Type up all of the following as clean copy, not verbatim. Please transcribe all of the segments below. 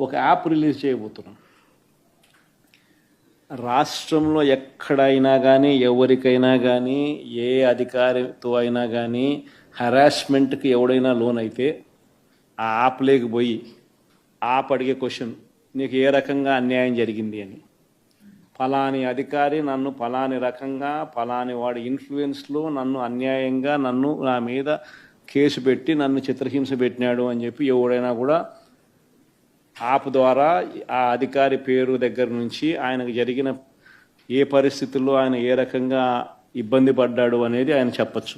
ఒక app release చేయబోతున్నాం. రాష్ట్రంలో ఎక్కడైనా కానీ ఎవరికైనా కానీ ఏ అధికారితో అయినా కానీ హెరాస్మెంట్కి ఎవడైనా లోన్ అయితే ఆ యాప్ లేకపోయి యాప్ అడిగే క్వశ్చన్, నీకు ఏ రకంగా అన్యాయం జరిగింది అని. ఫలాని అధికారి నన్ను ఫలాని రకంగా ఫలాని వాడి ఇన్ఫ్లుయెన్స్లో నన్ను అన్యాయంగా నా మీద కేసు పెట్టి నన్ను చిత్రహింస పెట్టినాడు అని చెప్పి ఎవడైనా కూడా యాప్ ద్వారా ఆ అధికారి పేరు దగ్గర నుంచి ఆయనకు జరిగిన ఏ పరిస్థితుల్లో ఆయన ఏ రకంగా ఇబ్బంది పడ్డాడు అనేది ఆయన చెప్పచ్చు.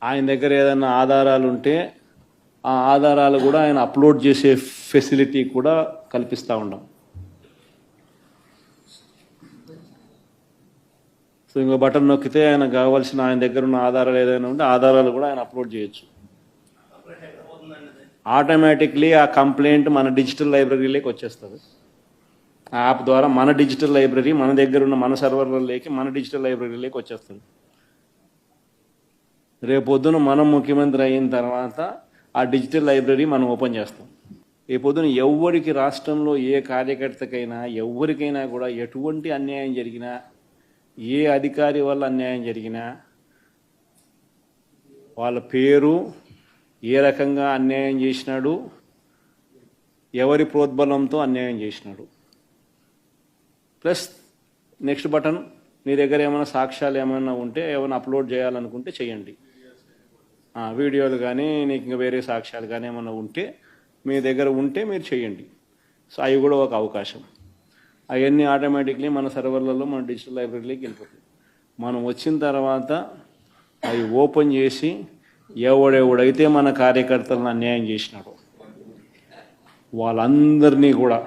ఆయన దగ్గర ఏదైనా ఆధారాలు ఉంటే ఆ ఆధారాలు కూడా ఆయన అప్లోడ్ చేసే ఫెసిలిటీ కూడా కల్పిస్తూ ఉన్నాం. సో ఇంకో బటన్ నొక్కితే ఆయన కావాల్సిన ఆయన దగ్గర ఉన్న ఆధారాలు ఏదైనా ఉంటే ఆధారాలు కూడా ఆయన అప్లోడ్ చేయొచ్చు. ఆటోమేటిక్లీ ఆ కంప్లైంట్ మన డిజిటల్ లైబ్రరీలోకి వచ్చేస్తుంది. ఆ యాప్ ద్వారా మన డిజిటల్ లైబ్రరీ మన దగ్గర ఉన్న మన సర్వర్లలోకి మన డిజిటల్ లైబ్రరీలోకి వచ్చేస్తుంది. రేపొద్దున మనం ముఖ్యమంత్రి అయిన తర్వాత ఆ డిజిటల్ లైబ్రరీ మనం ఓపెన్ చేస్తాం. రేపొద్దున ఎవరికి రాష్ట్రంలో ఏ కార్యకర్తకైనా ఎవరికైనా కూడా ఎటువంటి అన్యాయం జరిగినా, ఏ అధికారి వల్ల అన్యాయం జరిగినా, వాళ్ళ పేరు, ఏ రకంగా అన్యాయం చేసినాడు, ఎవరి ప్రోద్బలంతో అన్యాయం చేసినాడు, ప్లస్ నెక్స్ట్ బటన్, మీ దగ్గర ఏమైనా సాక్ష్యాలు ఏమైనా ఉంటే ఏమైనా అప్లోడ్ చేయాలనుకుంటే చేయండి. వీడియోలు కానీ నీకు ఇంకా వేరే సాక్ష్యాలు కానీ ఏమైనా ఉంటే మీ దగ్గర ఉంటే మీరు చేయండి. సో అవి కూడా ఒక అవకాశం. అవన్నీ ఆటోమేటిక్లీ మన సర్వర్లలో మన డిజిటల్ లైబ్రరీలోకి వెళ్ళిపోతాయి. మనం వచ్చిన తర్వాత అవి ఓపెన్ చేసి ఎవడెవడైతే మన కార్యకర్తలను అన్యాయం చేసినాడో వాళ్ళందరినీ కూడా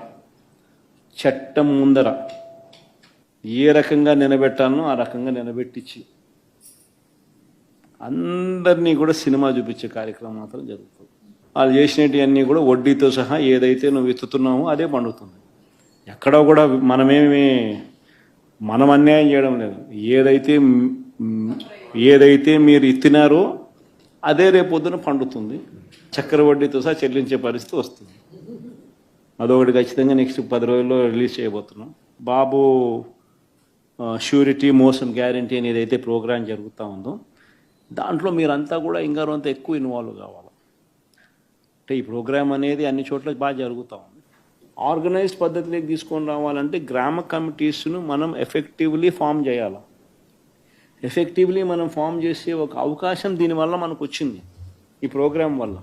చట్టం ముందర ఏ రకంగా నిలబెట్టాలనో ఆ రకంగా నిలబెట్టించి అందరినీ కూడా సినిమా చూపించే కార్యక్రమం మాత్రం జరుగుతుంది. వాళ్ళు చేసినవన్నీ కూడా వడ్డీతో సహా ఏదైతే నువ్వు ఎత్తుతున్నామో అదే పండుతుంది. ఎక్కడో కూడా మనం అన్యాయం చేయడం లేదు. ఏదైతే మీరు ఎత్తినారో అదే రేపొద్దున పండుతుంది. చక్కెర వడ్డీతో సహా చెల్లించే పరిస్థితి వస్తుంది. అదొకటి ఖచ్చితంగా నెక్స్ట్ 10 రోజుల్లో రిలీజ్ చేయబోతున్నాం. బాబు ష్యూరిటీ మోషన్ గ్యారంటీ అని ఏదైతే ప్రోగ్రాం జరుగుతూ ఉందో దాంట్లో మీరంతా కూడా ఇంకా అంత ఎక్కువ ఇన్వాల్వ్ కావాలి. అంటే ఈ ప్రోగ్రాం అనేది అన్ని చోట్ల బాగా జరుగుతూ ఉంది. ఆర్గనైజ్డ్ పద్ధతిలోకి తీసుకొని రావాలంటే గ్రామ కమిటీస్ను మనం ఎఫెక్టివ్లీ ఫామ్ చేయాలి. ఎఫెక్టివ్లీ మనం ఫామ్ చేసే ఒక అవకాశం దీనివల్ల మనకు వచ్చింది ఈ ప్రోగ్రాం వల్ల.